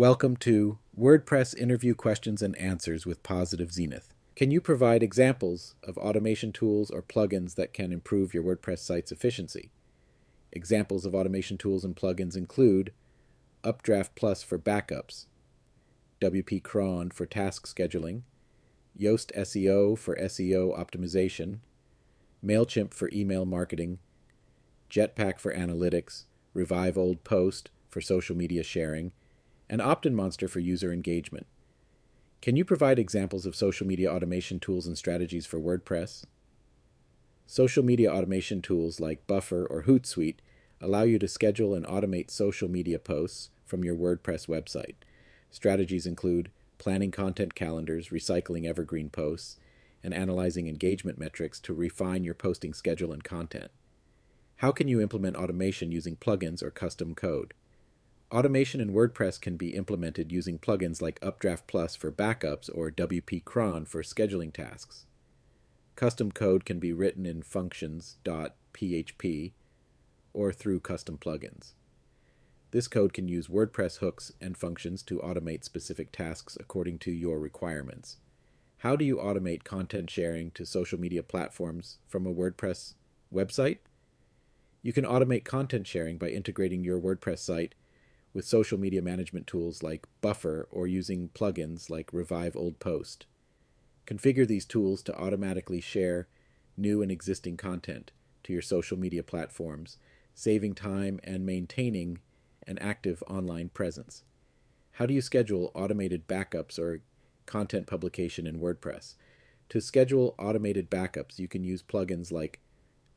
Welcome to WordPress Interview Questions and Answers with Positive Zenith. Can you provide examples of automation tools or plugins that can improve your WordPress site's efficiency? Examples of automation tools and plugins include UpdraftPlus for backups, WP-Cron for task scheduling, Yoast SEO for SEO optimization, Mailchimp for email marketing, Jetpack for analytics, Revive Old Post for social media sharing, and OptinMonster for user engagement. Can you provide examples of social media automation tools and strategies for WordPress? Social media automation tools like Buffer or Hootsuite allow you to schedule and automate social media posts from your WordPress website. Strategies include planning content calendars, recycling evergreen posts, and analyzing engagement metrics to refine your posting schedule and content. How can you implement automation using plugins or custom code? Automation in WordPress can be implemented using plugins like UpdraftPlus for backups or WP-Cron for scheduling tasks. Custom code can be written in functions.php or through custom plugins. This code can use WordPress hooks and functions to automate specific tasks according to your requirements. How do you automate content sharing to social media platforms from a WordPress website? You can automate content sharing by integrating your WordPress site with social media management tools like Buffer or using plugins like Revive Old Post. Configure these tools to automatically share new and existing content to your social media platforms, saving time and maintaining an active online presence. How do you schedule automated backups or content publication in WordPress? To schedule automated backups, you can use plugins like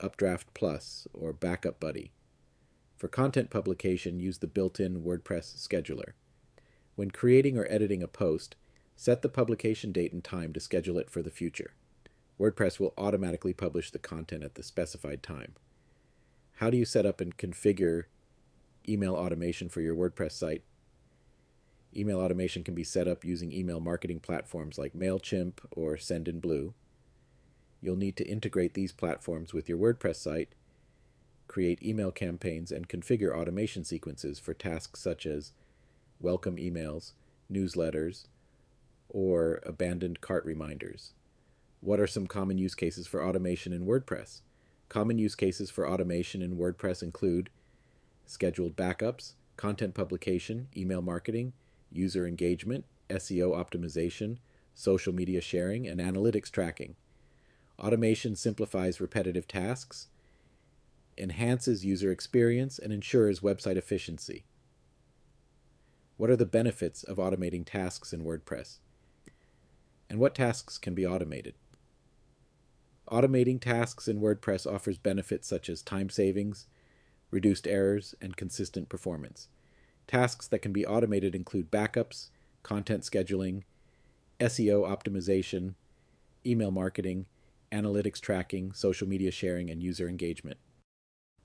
UpdraftPlus or Backup Buddy. For content publication, use the built-in WordPress scheduler. When creating or editing a post, set the publication date and time to schedule it for the future. WordPress will automatically publish the content at the specified time. How do you set up and configure email automation for your WordPress site? Email automation can be set up using email marketing platforms like Mailchimp or Sendinblue. You'll need to integrate these platforms with your WordPress site, create email campaigns, and configure automation sequences for tasks such as welcome emails, newsletters, or abandoned cart reminders. What are some common use cases for automation in WordPress? Common use cases for automation in WordPress include scheduled backups, content publication, email marketing, user engagement, SEO optimization, social media sharing, and analytics tracking. Automation simplifies repetitive tasks, enhances user experience, and ensures website efficiency. What are the benefits of automating tasks in WordPress? And what tasks can be automated? Automating tasks in WordPress offers benefits such as time savings, reduced errors, and consistent performance. Tasks that can be automated include backups, content scheduling, SEO optimization, email marketing, analytics tracking, social media sharing, and user engagement.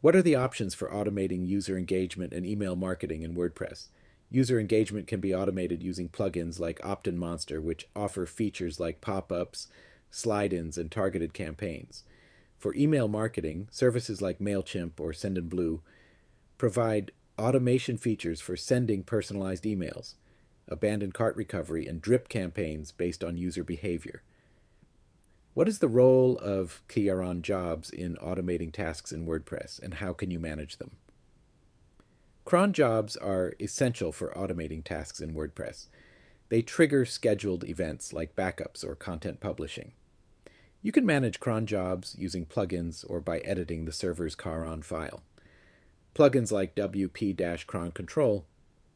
What are the options for automating user engagement and email marketing in WordPress? User engagement can be automated using plugins like OptinMonster, which offer features like pop-ups, slide-ins, and targeted campaigns. For email marketing, services like Mailchimp or Sendinblue provide automation features for sending personalized emails, abandoned cart recovery, and drip campaigns based on user behavior. What is the role of CRM jobs in automating tasks in WordPress, and how can you manage them? Cron jobs are essential for automating tasks in WordPress. They trigger scheduled events like backups or content publishing. You can manage cron jobs using plugins or by editing the server's cron file. Plugins like WP-Cron Control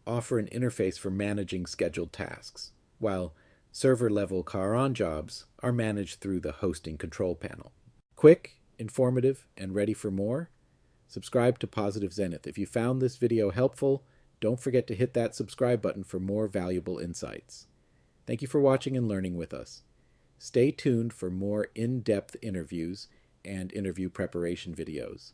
offer an interface for managing scheduled tasks, while server-level cron jobs are managed through the hosting control panel. Quick, informative, and ready for more? Subscribe to Positive Zenith. If you found this video helpful, don't forget to hit that subscribe button for more valuable insights. Thank you for watching and learning with us. Stay tuned for more in-depth interviews and interview preparation videos.